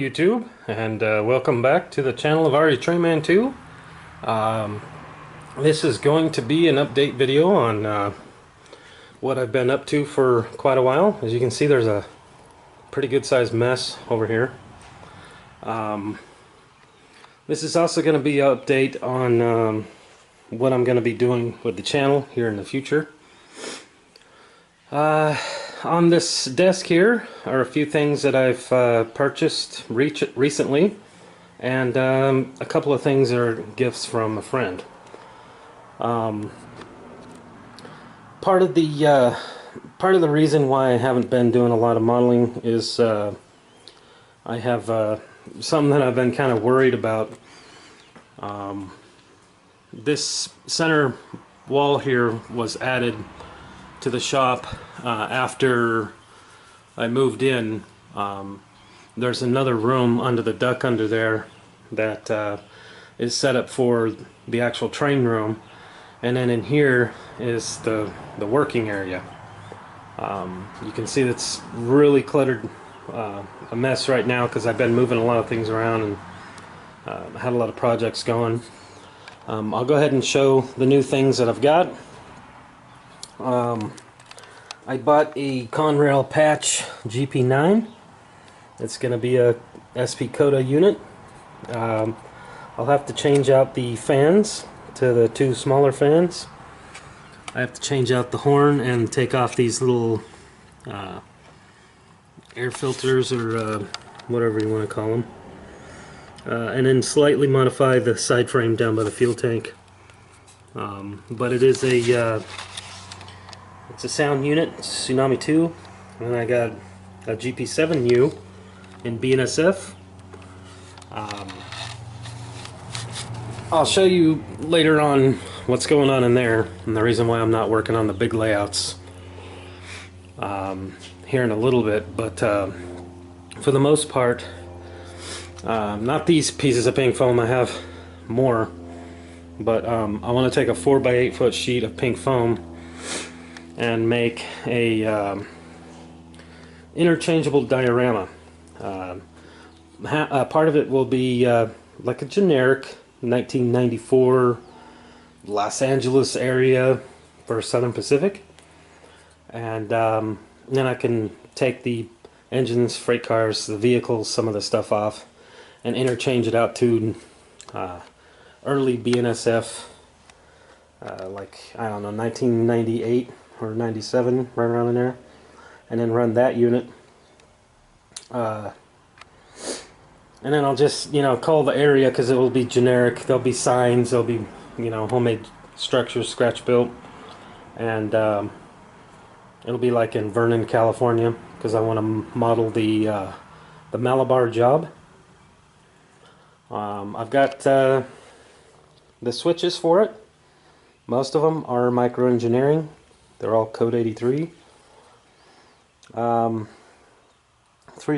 YouTube, and welcome back to the channel of Trainman 2. This is going to be an update video on what I've been up to for quite a while. As you can see, there's a pretty good sized mess over here. This is also going to be an update on what I'm going to be doing with the channel here in the future. On this desk here are a few things that I've purchased recently, and a couple of things are gifts from a friend. Part of the reason why I haven't been doing a lot of modeling is I have something that I've been kind of worried about. This center wall here was added to the shop after I moved in. There's another room under the duct under there that is set up for the actual train room, and then in here is the working area. You can see that's really cluttered, a mess right now because I've been moving a lot of things around and had a lot of projects going. I'll go ahead and show the new things that I've got. I bought a Conrail patch GP9. It's going to be a SP Coda unit. I'll have to change out the fans to the two smaller fans. I have to change out the horn and take off these little air filters, or whatever you want to call them. And then slightly modify the side frame down by the fuel tank. But it is it's a sound unit, Tsunami 2, and I got a GP7U in BNSF. I'll show you later on what's going on in there and the reason why I'm not working on the big layouts here in a little bit, but for the most part, not these pieces of pink foam, I have more, but I want to take a 4x8 foot sheet of pink foam and make a interchangeable diorama. Part of it will be like a generic 1994 Los Angeles area for Southern Pacific, and then I can take the engines, freight cars, the vehicles, some of the stuff off, and interchange it out to early BNSF, like, I don't know, 1998 or 97, right around in there, and then run that unit. And then I'll just, call the area, because it will be generic. There'll be signs, there'll be, homemade structures, scratch built, and it'll be like in Vernon, California, because I want to model the Malabar job. I've got the switches for it. Most of them are micro engineering. They're all code 83. 3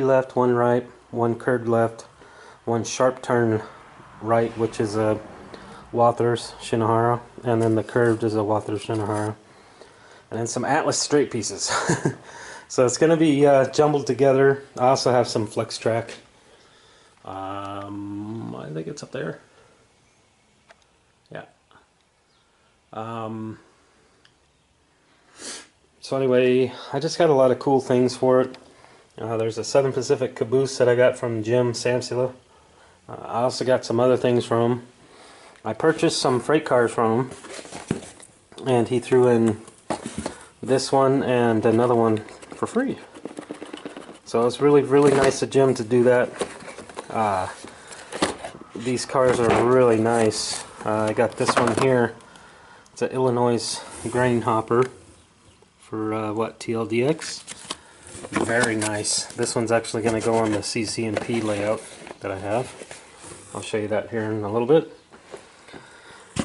left, 1 right, 1 curved left, 1 sharp turn right, which is a Wathers Shinohara, and then the curved is a Wathers Shinohara, and then some Atlas straight pieces. So it's going to be jumbled together. I also have some flex track. I think it's up there. Yeah. So anyway, I just got a lot of cool things for it. There's a Southern Pacific caboose that I got from Jim Samsila. I also got some other things from him. I purchased some freight cars from him, and he threw in this one and another one for free. So it was really, really nice of Jim to do that. These cars are really nice. I got this one here. It's an Illinois grain hopper for what, TLDX. Very nice. This one's actually going to go on the CC&P layout that I have. I'll show you that here in a little bit.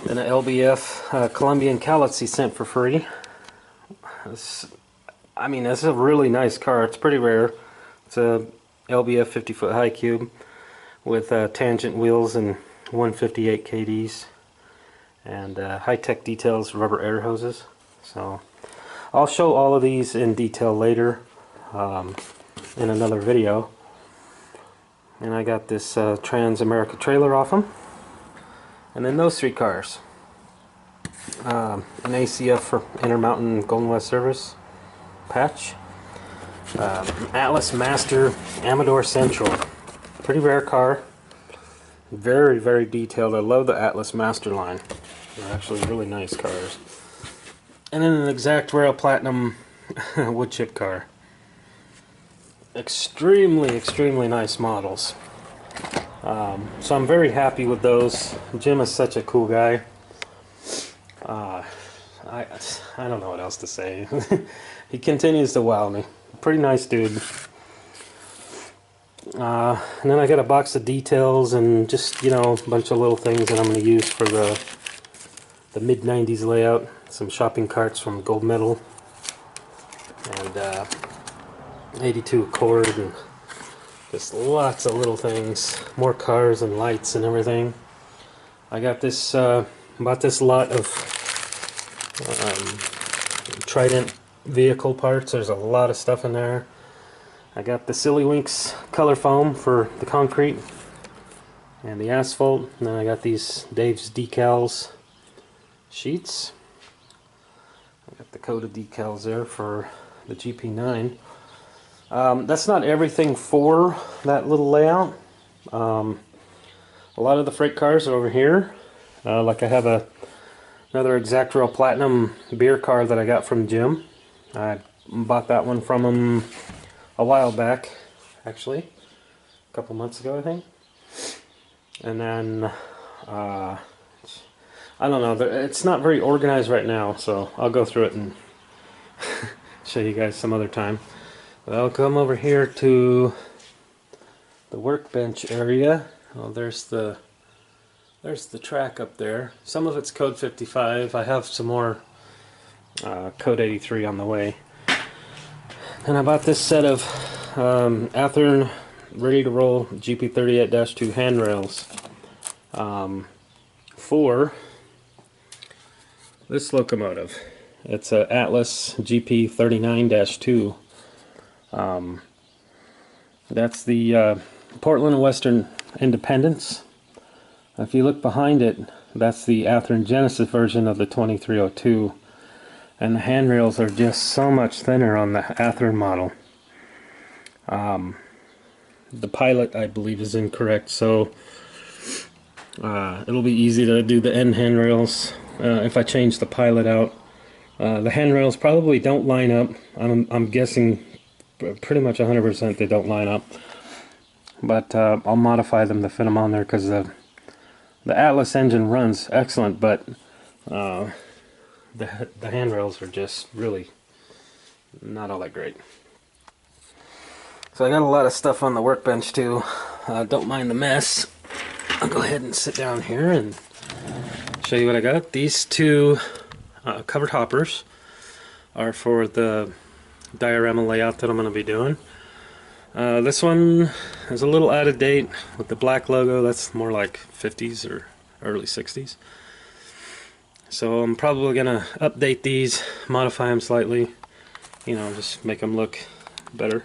Then an LBF Colombian Callets he sent for free. This is a really nice car. It's pretty rare. It's a LBF 50-foot high cube with tangent wheels and 158 KDs and high-tech details, rubber air hoses. So I'll show all of these in detail later in another video. And I got this Trans-America trailer off them. And then those 3 cars. An ACF for Intermountain Golden West Service patch. Atlas Master Amador Central. Pretty rare car. Very, very detailed. I love the Atlas Master line. They're actually really nice cars. And then an Exact Rail Platinum wood chip car. Extremely, extremely nice models. So I'm very happy with those. Jim is such a cool guy. I don't know what else to say. He continues to wow me. Pretty nice dude. And then I got a box of details and just, you know, a bunch of little things that I'm going to use for the mid-90s layout. Some shopping carts from Gold Medal. And 82 Accord. And just lots of little things. More cars and lights and everything. I got this, bought this lot of Trident vehicle parts. There's a lot of stuff in there. I got the Silly Winks color foam for the concrete and the asphalt. And then I got these Dave's decals sheets. I got the Coda decals there for the GP9. That's not everything for that little layout. A lot of the freight cars are over here. Like I have another Exact Rail Platinum beer car that I got from Jim. I bought that one from him a while back, actually. A couple months ago, I think. And then, I don't know, it's not very organized right now, so I'll go through it and show you guys some other time. But I'll come over here to the workbench area. Oh, there's the track up there. Some of it's code 55. I have some more code 83 on the way. And I bought this set of Athearn ready to roll GP38-2 handrails for this locomotive. It's a Atlas GP39-2. That's the Portland Western Independence. If you look behind it, that's the Athearn Genesis version of the 2302. And the handrails are just so much thinner on the Athearn model. The pilot, I believe, is incorrect, so it'll be easy to do the end handrails if I change the pilot out. The handrails probably don't line up. I'm guessing pretty much 100% they don't line up. But I'll modify them to fit them on there because the Atlas engine runs excellent, but the handrails are just really not all that great. So I got a lot of stuff on the workbench too. Don't mind the mess. I'll go ahead and sit down here and show you what I got. These 2 covered hoppers are for the diorama layout that I'm going to be doing. This one is a little out of date with the black logo. That's more like 50s or early 60s. So I'm probably going to update these, modify them slightly, you know, just make them look better.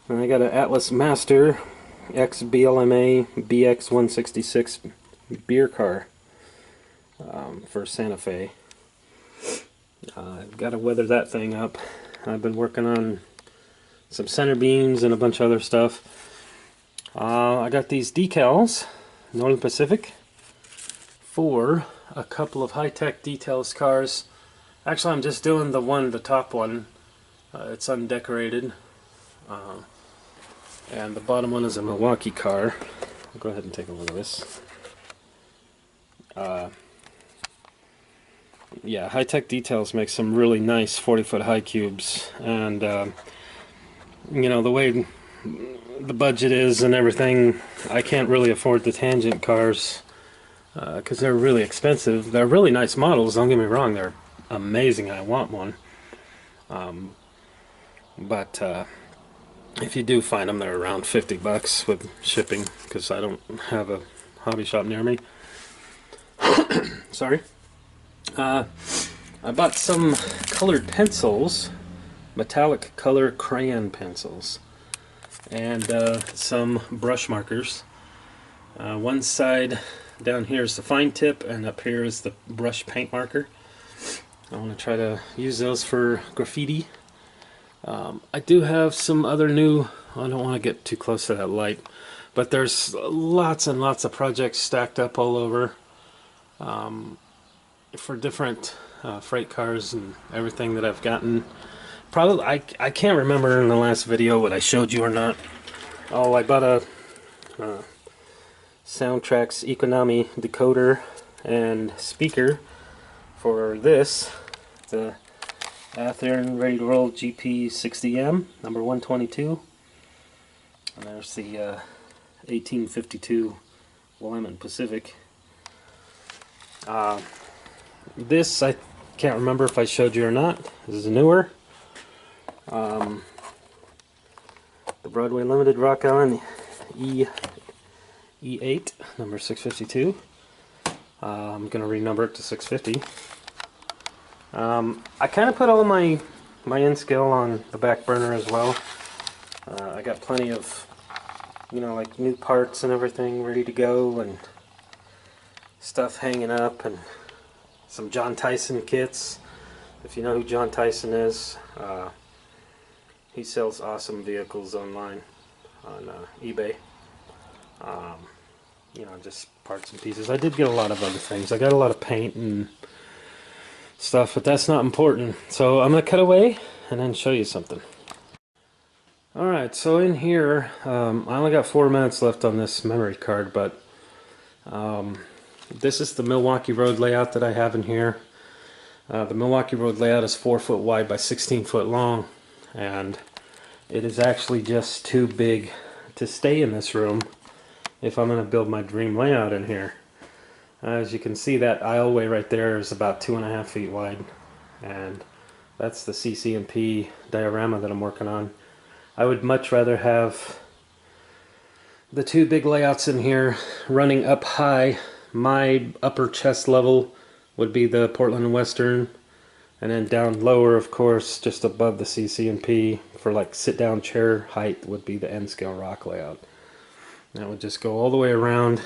And I got an Atlas Master XBLMA BX166 beer car for Santa Fe. I've got to weather that thing up. I've been working on some center beams and a bunch of other stuff. I got these decals, Northern Pacific, for a couple of high-tech details cars. Actually, I'm just doing the top one. It's undecorated. And the bottom one is a Milwaukee car. I'll go ahead and take a look at this. Yeah, high-tech details make some really nice 40-foot high cubes, and you know, the way the budget is and everything, I can't really afford the tangent cars because they're really expensive. They're really nice models, don't get me wrong, they're amazing. I want one. But if you do find them, they're around 50 bucks with shipping because I don't have a hobby shop near me. Sorry. I bought some colored pencils, metallic color crayon pencils. and some brush markers. One side down here is the fine tip, and up here is the brush paint marker. I want to try to use those for graffiti. I do have some other new, I don't want to get too close to that light, but there's lots and lots of projects stacked up all over for different freight cars and everything that I've gotten. Probably, I can't remember in the last video what I showed you or not. Oh, I bought a Soundtrack's Economy decoder and speaker for this, the Athearn Ready to Roll GP60M number 122, and there's the 1852 Willamette Pacific. This I can't remember if I showed you or not. This is newer. The Broadway Limited Rock Island E8 number 652. I'm gonna renumber it to 650. I kind of put all my N-scale on the back burner as well. I got plenty of, you know, like new parts and everything ready to go, and stuff hanging up, and some John Tyson kits. If you know who John Tyson is, he sells awesome vehicles online on eBay. You know, just parts and pieces. I did get a lot of other things. I got a lot of paint and stuff, but that's not important. So I'm going to cut away and then show you something. Alright, so in here, I only got 4 minutes left on this memory card, but this is the Milwaukee Road layout that I have in here. The Milwaukee Road layout is 4 foot wide by 16 foot long, and it is actually just too big to stay in this room if I'm going to build my dream layout in here. As you can see, that aisleway right there is about 2.5 feet wide, and that's the CC&P diorama that I'm working on. I would much rather have the 2 big layouts in here running up high. My upper chest level would be the Portland & Western, and then down lower, of course, just above the CC&P for like sit-down chair height would be the N-scale rock layout. That would just go all the way around.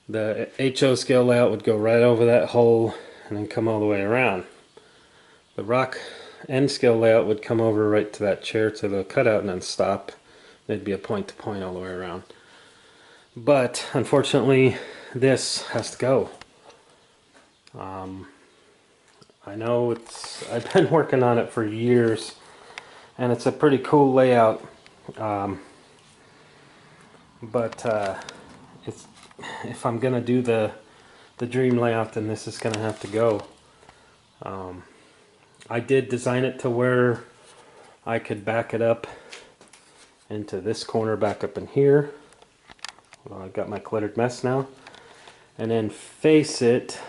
The HO scale layout would go right over that hole and then come all the way around. The rock N scale layout would come over right to that chair to the cutout and then stop. There'd be a point to point all the way around. But unfortunately, this has to go. I know I've been working on it for years, and it's a pretty cool layout. If I'm gonna do the dream layout, then this is gonna have to go. I did design it to where I could back it up into this corner, back up in here. Well, I've got my cluttered mess now, and then face it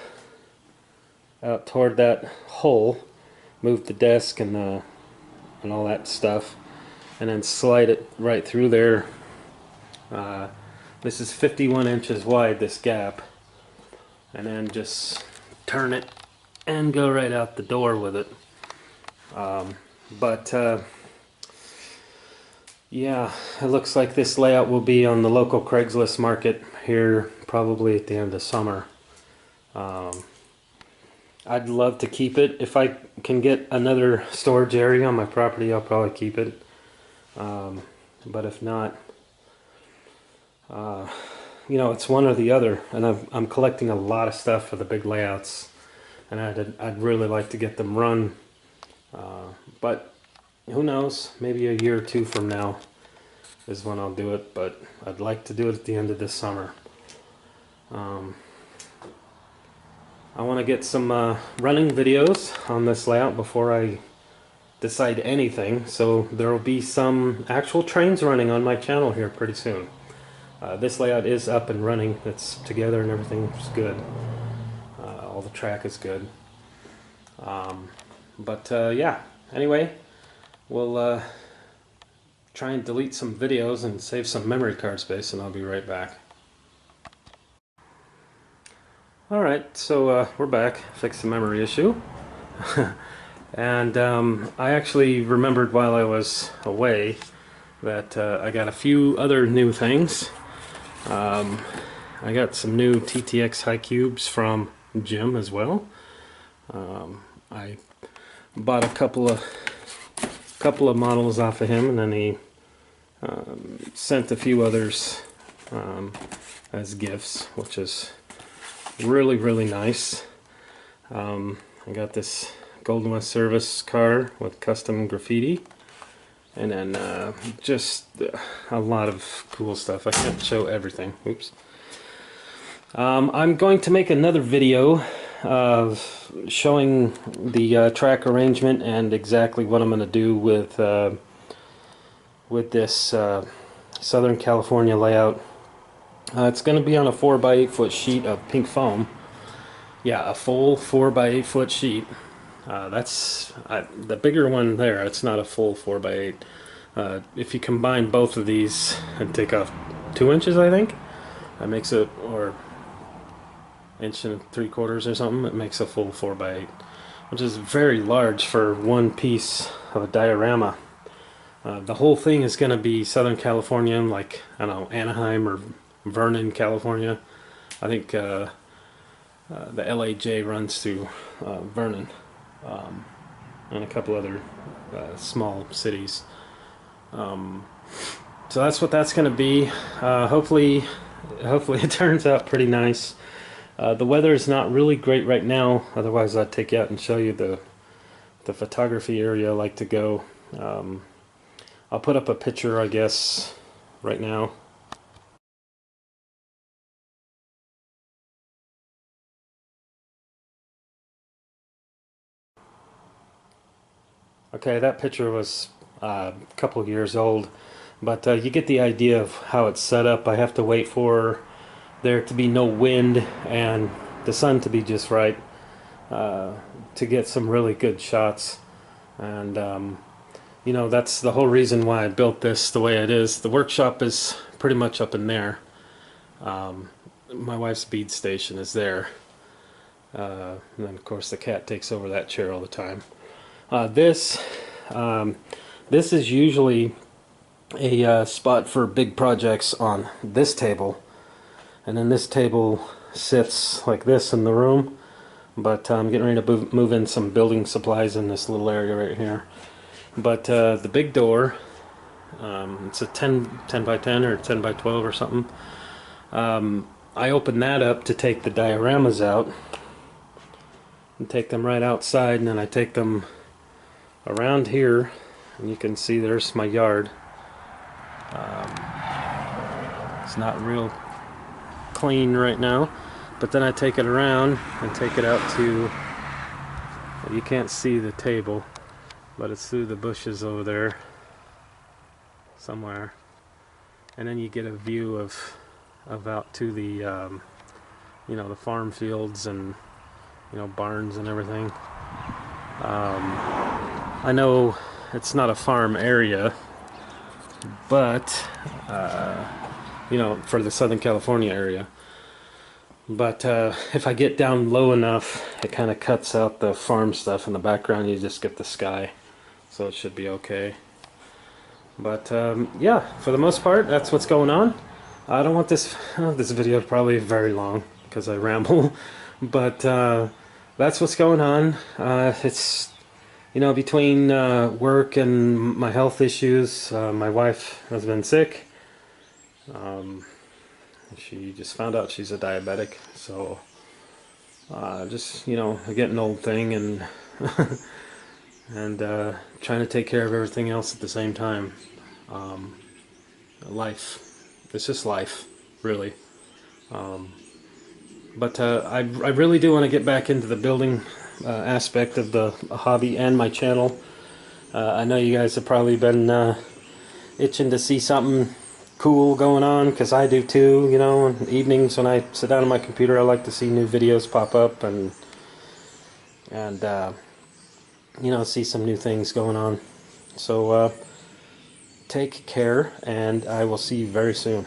out toward that hole, move the desk and all that stuff, and then slide it right through there. This is 51 inches wide, this gap, and then just turn it and go right out the door with it. Yeah, it looks like this layout will be on the local Craigslist market here probably at the end of summer. I'd love to keep it. If I can get another storage area on my property, I'll probably keep it. But if not, you know, it's one or the other, and I'm collecting a lot of stuff for the big layouts, and I'd really like to get them run, but who knows, maybe a year or two from now is when I'll do it, but I'd like to do it at the end of this summer. I want to get some running videos on this layout before I decide anything, so there will be some actual trains running on my channel here pretty soon. This layout is up and running. It's together and everything's good. All the track is good. Yeah, anyway, we'll try and delete some videos and save some memory card space, and I'll be right back. Alright, so we're back. Fixed the memory issue. And I actually remembered while I was away that I got a few other new things. I got some new TTX high cubes from Jim as well. I bought a couple of models off of him, and then he sent a few others as gifts, which is really nice. I got this Golden West service car with custom graffiti, and then just a lot of cool stuff. I can't show everything. Oops. I'm going to make another video of showing the track arrangement and exactly what I'm going to do with this Southern California layout. It's going to be on a 4x8 foot sheet of pink foam. Yeah, a full 4x8 foot sheet. That's the bigger one there. It's not a full 4x8. If you combine both of these and take off 2 inches, I think that makes it, or 1.75 inches or something, it makes a full 4x8, which is very large for one piece of a diorama. The whole thing is going to be Southern California, like, I don't know, Anaheim or Vernon, California. I think the LAJ runs through Vernon, and a couple other small cities. So that's what that's going to be. Hopefully it turns out pretty nice. The weather is not really great right now, otherwise I'd take you out and show you the photography area I like to go. I'll put up a picture, I guess, right now. Okay, that picture was a couple of years old, but you get the idea of how it's set up. I have to wait for there to be no wind and the sun to be just right to get some really good shots. And you know, that's the whole reason why I built this the way it is. The workshop is pretty much up in there. My wife's bead station is there. And then of course the cat takes over that chair all the time. This is usually a spot for big projects on this table, and then this table sits like this in the room, but I'm getting ready to move in some building supplies in this little area right here. But the big door, it's a 10 by 10 or 10 by 12 or something. I open that up to take the dioramas out and take them right outside, and then I take them around here, and you can see there's my yard. It's not real clean right now, but then I take it around and take it out to, well, you can't see the table, but it's through the bushes over there somewhere, and then you get a view of out to the you know, the farm fields and, you know, barns and everything. I know it's not a farm area, but you know, for the Southern California area. But if I get down low enough, it kind of cuts out the farm stuff in the background. You just get the sky, so it should be okay. But yeah, for the most part, that's what's going on. I don't want this video probably very long because I ramble, but that's what's going on. It's, you know, between work and my health issues, my wife has been sick. She just found out she's a diabetic, so just, you know, a getting old thing, and and trying to take care of everything else at the same time. Life. It's just life, really. But I really do want to get back into the building aspect of the hobby and my channel. I know you guys have probably been itching to see something cool going on, because I do too. You know, in evenings when I sit down on my computer, I like to see new videos pop up and you know, see some new things going on. So take care, and I will see you very soon.